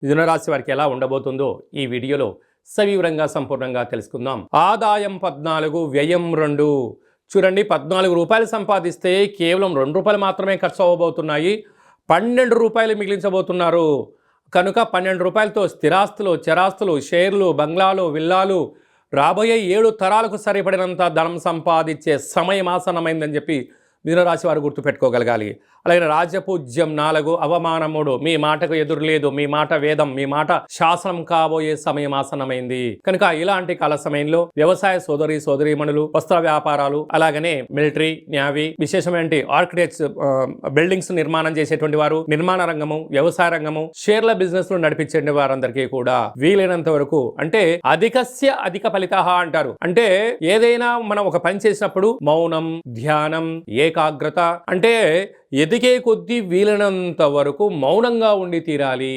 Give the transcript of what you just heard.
మిథున రాశి వారికి ఎలా ఉండబోతుందో ఈ వీడియోలో సవివరంగా సంపూర్ణంగా తెలుసుకుందాం. ఆదాయం 14, వ్యయం 2. చూడండి, 14 రూపాయలు సంపాదిస్తే కేవలం 2 రూపాయలు మాత్రమే ఖర్చు అవ్వబోతున్నాయి. 12 రూపాయలు మిగిలించబోతున్నారు. కనుక 12 రూపాయలతో స్థిరాస్తులు, చరాస్తులు, షేర్లు, బంగ్లాలు, విల్లాలు, రాబోయే 7 తరాలకు సరిపడినంత ధనం సంపాదించే సమయం ఆసన్నమైందని చెప్పి మిథున రాశి వారు గుర్తుపెట్టుకోగలగాలి. అలాగే రాజ్యపూజ్యం 4, అవమానం 3. మీ మాటకు ఎదురు లేదు, మీ మాట వేదం, మీ మాట శాసనం కాబోయే సమయం ఆసన్నమైంది. కనుక ఇలాంటి కాల సమయంలో వ్యవసాయ సోదరీమణులు, వస్త్ర వ్యాపారాలు, అలాగనే మిలిటరీ, నేవీ, విశేషమైన ఆర్కిటెక్ట్స్, బిల్డింగ్స్ నిర్మాణం చేసేటువంటి వారు, నిర్మాణ రంగము, వ్యవసాయ రంగము, షేర్ల బిజినెస్ నడిపించే వారందరికీ కూడా వీలైనంత వరకు, అంటే అధిక ఫలిత అంటారు. అంటే ఏదైనా మనం ఒక పని చేసినప్పుడు మౌనం, ధ్యానం, ఏకాగ్రత, అంటే ఎదిగే కొద్దీ వీలైనంత వరకు మౌనంగా ఉండి తీరాలి.